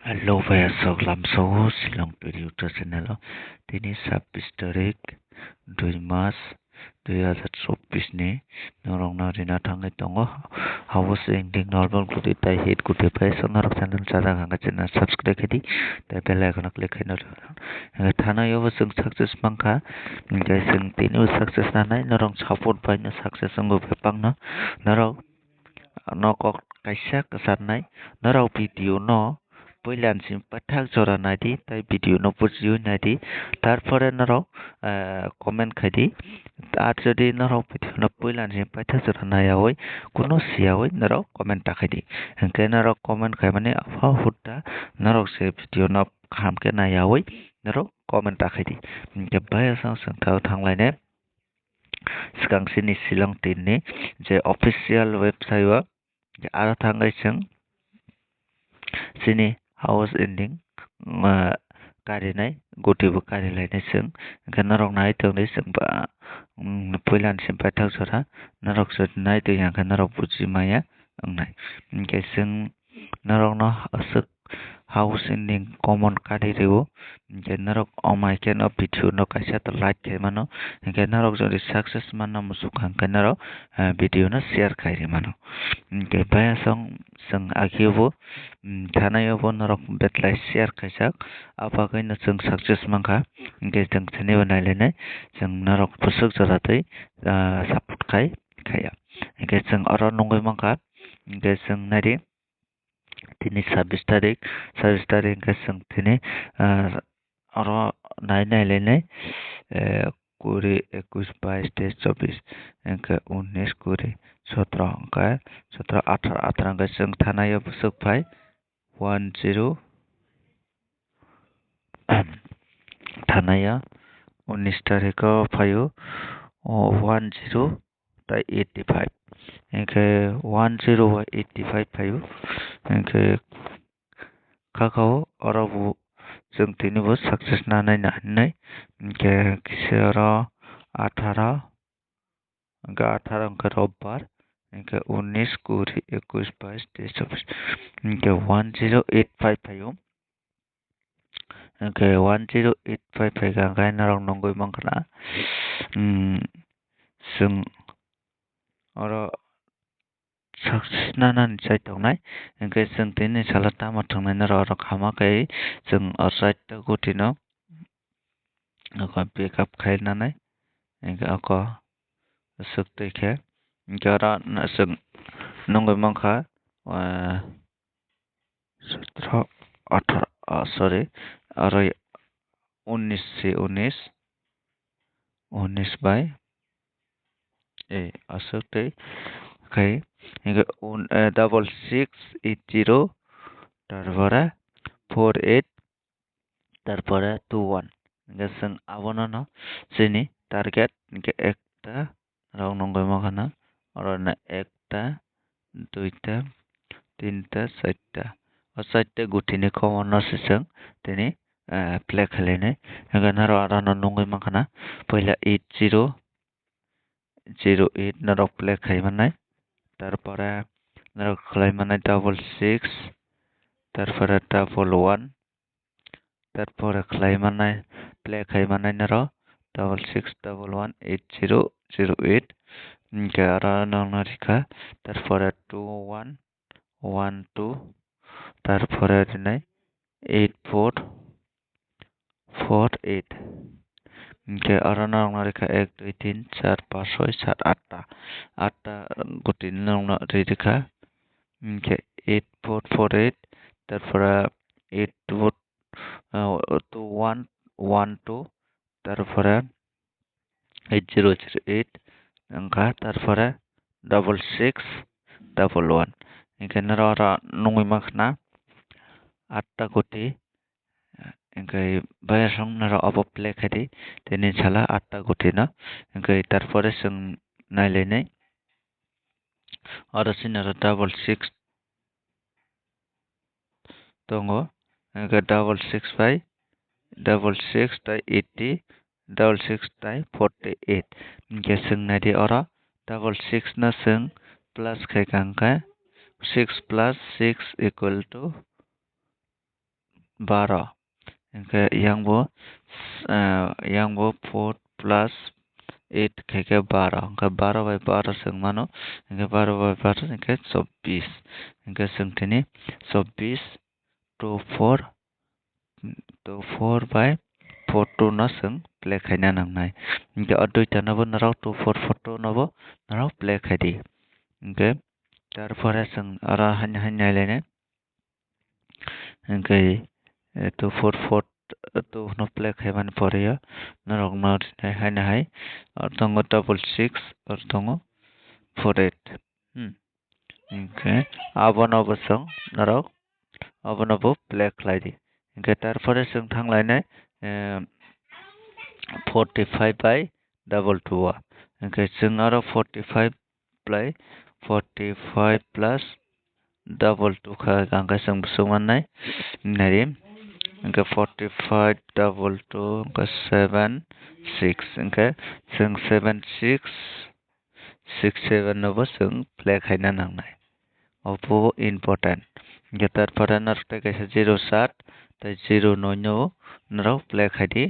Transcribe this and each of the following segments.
Hello ভাইয়া সকলাম সহ Shillong two YouTube channel তিনি 26 tarik 2 Mac 2024 ni norong na rina thangai tongo house ending normal kuti tai hit kuti pai sonarok channel sada hanga channel subscribe kedi tai bell icon click kai nor thana yo sung success mangkha jai sung tinu success na nai norong support pai na success ngo bepang na norok no kok kaisa kesarnai norok video no পইলানসিম পাঠাক জরা নাইদি তাই video ন বুঝিও নাইদি তারপরে নরক comment খাইদি আর যদি নরক video ন পইলানসিম পাঠাক জরা নাইয়া হই কোনো সিয়া হই নরক কমেন্ট টাকাইদি হংকে নরক কমেন্ট খাই মানে আফা হুদ্দা নরক সে ভিডিও ন খামকে নাইয়া হই নরক কমেন্ট টাকাইদি হংকে বাই আসাং সংথাও থাংलायने सिगांसिनि शिलं टिननि जे अफिसियेल वेबसाइट आरो थांगाय जों सिनि हाउस एन्डिं कारिनाय गतिबो कारिलायनाय जों नरक नाय तंनि जों बा पयलानसिम पाथाक जरा नरक जद नाय दैया नरक बुजि माया अंनाय के जों नरक न असक हाउस एन्डिं कमन कारिरेवो के नरक अमाय के न भिडियो न काइसा त लाइक के मानो के नरक जदि सक्सेस मानो मुसुखां के नरक भिडियो न शेयर खाइरे मानो के बाया जों आखिबो थानायावबो नरक बेतलाय शेयर खाइसाक आफाखैनो जों सक्सेस मांखा के जों थनेबो नायलायनाय जों नरक पुसुक जरातै सापर्ट खाया के जों अर नंगै मांखा के जों नायदि তিনি 26 tarik के जों তিনি अर नायलायनाय 20 21 22 23 24 इनके 19 20 17 के 17 18 18 के जों थानायाव बुसुकफाय 10 थानाया 19 तारिखआव फायो 10 ताइ 85 इनके 1085 फायो इनके काकाव अरबु जों तिनिबो सक्सेस ना नायनानै इनके किसेर 18 इनके 18 के रबबार इनके 19 20 21 22 23 24 इनके 1085 फायो इनके 1085 फायगा गायना रं नंगै मंखना जों अर सक्सेस नानानै साइटआवनाय इनके जों तिनि साला तामा थांनायना र खामाखै जों साइट गुटिनो अक बेकअप खायनानै इनके अक सुक्तैखे इनके अर जों नंगै मंखा 17 18 सॉरी अर 19 से 19 19 बाय असुक्तै खाय इनके 6680 তারপরে 48 তারপরে 21 ইনকে जों আবনো ন जोंनि टारगेट इनके एकटा राव नंगै माखाना और एकटा दुइटा তিনটা চারটা গুটিनि कमन जों दिनै प्ले खालायनाय इनके आरो नंगै माखाना पहिला 8008 नरक प्ले खायमानाय তারপরে নরক খালাইমানাय 66 তারপরে 11 তারপরে খালাইমানাय প্লে খাইমানাय নরক 66118008 ইনকে আরা নংনারিকা তারপরে 2112 তারপরে দিনাই 8448 इनके आरो नंगनारिका 1 2 3 4 5 6 7 8 गुटी नंगना रिका इनके 8448 তারপরে 8112 তারপরে 8008 ইনকা তারপরে 6611 इनके नरा नंगै माखना 8 गुटी इनके बायसं नरा अब प्ले खायदि तिनि साला 8 गुटी न इनके तारपरे जों नायलायनाय आरो सिनारा 66 दङ इनके 66 बाय 66 ताइ 80 66 ताइ 48 इनके जों नायदि अरा 66 न जों plus खायखांखा 6 plus 6 equal to 12 hingke yang bo 4 plus 8 hingke 12 hingke 12 by 12 sung mano hingke 12 by 12 hingke 24 hingke sung tini 24 to 4 by 4 2 no sung play khaina nangnai hingke o duita no bo narok 2 4 4 2 no bo narok play khaidi hingke tarpore sung aro hainai lainai hingke 2 4 4 2 no play khaimani poreyo narok no hainai tongo double 6 or tongo 4 8 hingke abono bo sung narok abono bo play khlaidi hingke tarpore sung tanglainai 45 by double 2 hingke sung aro 45 by 45 plus double 2 kha hingke sung sumannai nari hingke 45 double 2 hingke 7 6 hingke sung 7 6 6 7 no bo sung play khaina nangnai obo important hingke tarpore narok tai kaisa 0 7 tai 0 9 no narok play khaidi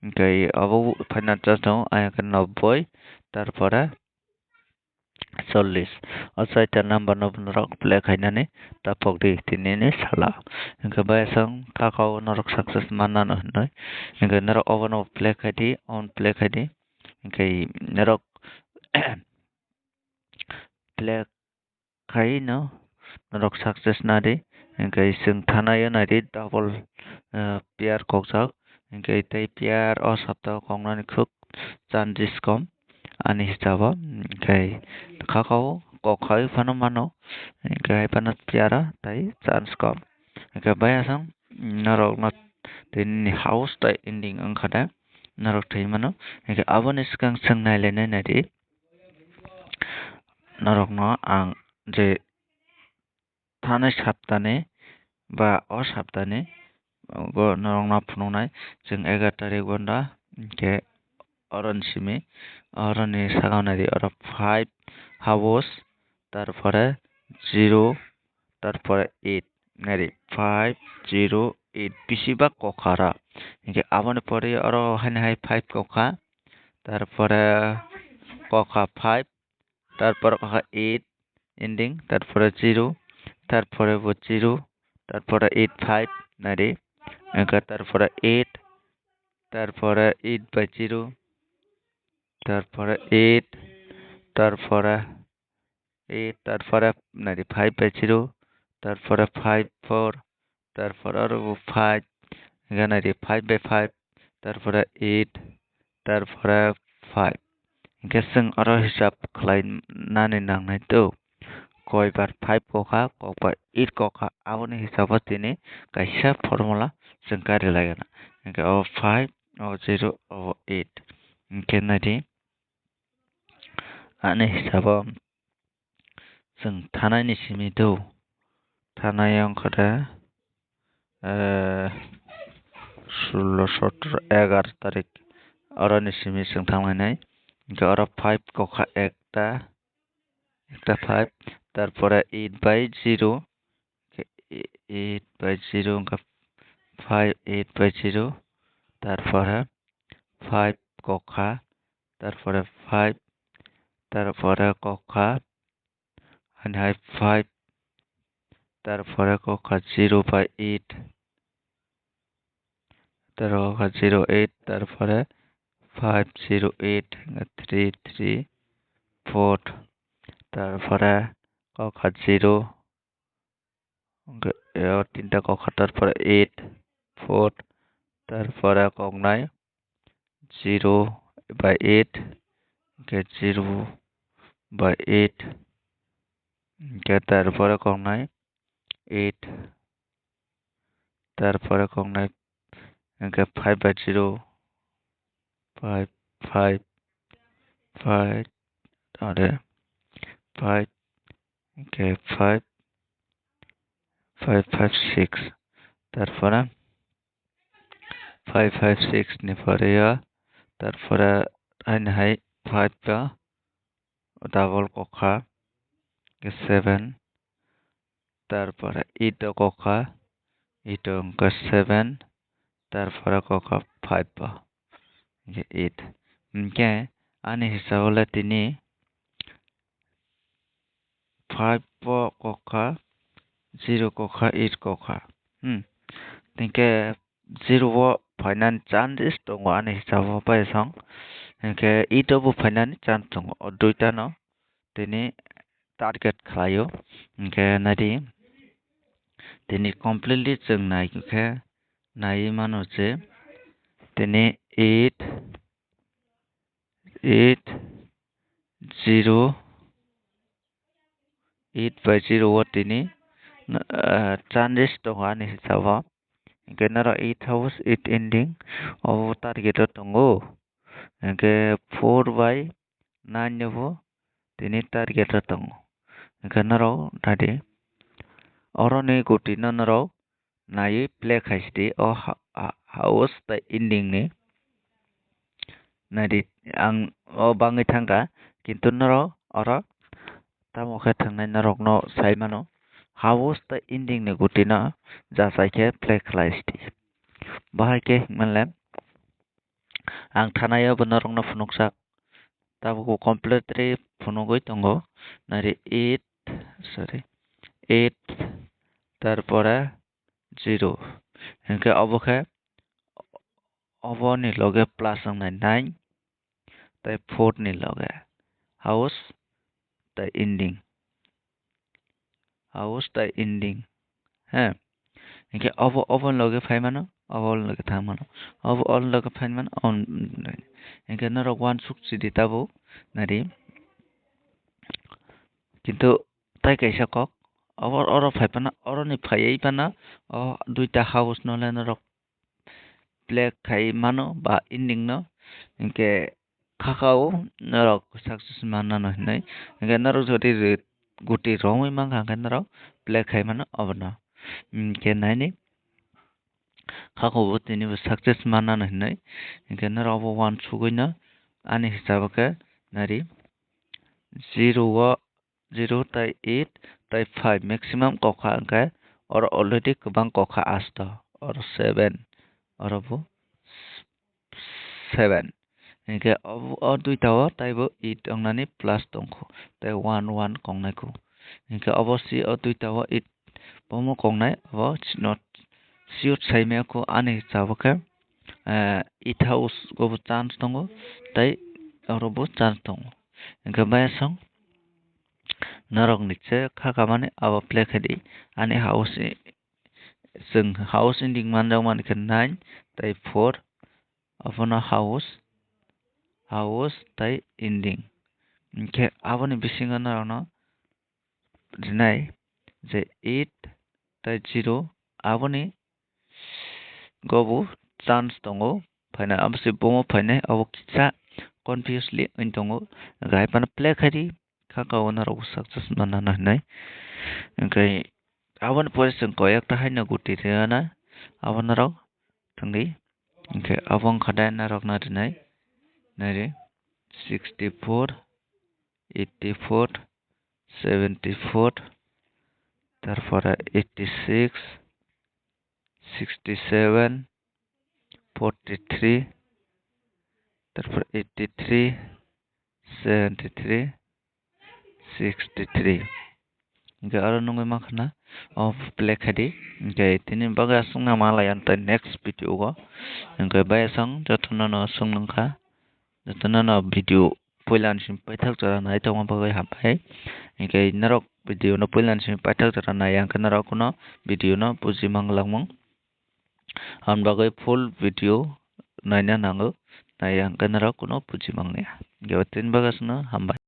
hingke obo faina tongo ayangke 90 tarpore 40 o chaita number no narok play khainani tapokdi tinini sala hingke bayasang thakao narok success mannano hinoi hingke narok obono play khaidi on play khaidi hingke narok play khai no narok success nadi hingke sung thanayo nadi double pair kokjak hingke tei pair o saptaho kongnani khub chances kom ani hisabo hingke khakao kokhai fano mano hingke haifano pair o tai chance kom hingke bayasang narok no tini house tai ending wngkha de narok thui mano hingke aboni swkang sung nailainai nadi narok no ang je thanai saptani ba o saptani bo narok no phunuknai sung 11 tarik bonda hingke oron simi oroni sakao nadi oro 5 house tarpore 0 tarpore 8 nari 5 0 8 bisi ba kokhara hingke aboni pore oro hainai 5 kokha tarpore kokha 5 tarpore kokha 8 ending tarpore 0 tarpore bo 0 tarpore 8 5 nari hingke tarpore 8 tarpore 8 by 0 tarpore 8 tarpore 8 tarpore nari 5 by 0 tarpore 5 4 tarpore aro 5 hingke nari 5 by 5 tarpore 8 tarpore 5 hingke sung aro hisab khlainani nangnai to koibar 5 kokha kokbar 8 kokha aboni hisabo tini kaisa formula sung karilagena hingke o 5 o 0 o 8 hingke nadi ani hisabo sung thanai ni simi do thanai wngkha de 16 17 11 tarik oroni simi sung tanglainai hingke oro 5 kokha ekta 5 tarpore 8 by 0 8 by 0 hingke 5 8 by 0 tarpore 5 kokha tarpore 5 tarpore kokha hainai 5 tarpore kokha 0 by 8 tarpore kokha 0 8 tarpore 5 0 8 3 3 4 tarpore kokha 0 tinta kokha tarpore 8 4 tarpore koknai 0 by 8 hingke 0 by 8 hingke tarpore koknai 8 tarpore koknai hingke 5 by 0 5 5 5 are 5 hingke 5 5 5 6 tarpore 5 5 6 ni poreyo tarpore hainai 5 ba double kokha 7 tarpore 8 o kokha ito angka 7 তারপরে ককা 5 pa 8 okay ani hisab hole tini 5 kaka 0 kaka 8 kaka tinke 0 phainani chances tongo ani hisab bai song tinke 8 bo phainani chance tongo o duita no tini target khlaio tinke nadi tini completely jeng naikhe nai mano je tini 8 0 8 by 0 o tini chances tongo ani hisab Engke naro 8 house 8 ending o target tongo engke 4 by 9 jobo tini target tongo engke naro tadi oro ni guti no naro nai play khaisdi o house ta ending ni nadi ang o bangai thangka kintu naro oro tamo khe thangnai narok no sai mano house ta ending ni guti no jasai khe play khlaisdi bahai ke hingmanle ang thanayo bo norok no phunukjak tabuk completely phunugui tongo nari 8 তারপরে 0 NK অবখে অবনি লগে plus নাই 9 তাই 4 নি লগে house তাই ending হ্যাঁ NK of লগে phi মানো অব লগে থাং মানো অব লগে ফাই মানো অন এনকে নর ওয়ান সুকসি দিতাবো নারি কিন্তু তাই কাইসা কক অবর অর ফাইপানা অরনি ফাইয়াই পানা অ দুইটা হাউস নলে নরক প্লে খাই মানো বা এন্ডিং no ইনকে খাখাও নরক সাকসেস মানা নহিনাই ইনকে নরক যদি গুটি রংই মাংখা ইনকে নরক প্লে খাই মানো অবনা ইনকে নাইনি খাখাও তিনি সাকসেস মানা নহিনাই ইনকে নরক one সুগইনা ani hisabake nari 0 tai 8 tai 5 maximum kokha angke or already kubang kokha asta or 7 or bo 7 engke o duita o taibo 8 ongnani plus tongkho tai 1 kongnai ko engke obosi o duita o 8 pomo kongnai abo not siot saime ko ani hisabake 8 house go chance tongo tai orobo chance tongo engke bayasong narok niche khakamani abo play khadi ani house जों house ending manjak manikhe 9 tai 4 abono house tai ending inkhe aboni bisingo narokno rinai je 8 tai 0 aboni gobu chance tongo phaina amsi bomo phainai abo kitsa confusely tongo gaipana play khadi khakao narok success manana hinai engkai abon position koyakta haina guti reana abon narok thangdi engkai abong khadai narok na rinai nari 64 84 74 তারপরে 86 67 43 তারপর 83 73 63 Ga aro nungui makhana of play khadi ga tini baga sungna malayan ta next video go ga baya sang jotona no sungnangkha jotona no video poilan sim paithak jara nai tongma bagai hapai ga narok video no poilan sim paithak jara nai yang narok no video no buji manglangmung han bagai full video naina nango nai yang narok no buji mangne ga tin baga sungna hambai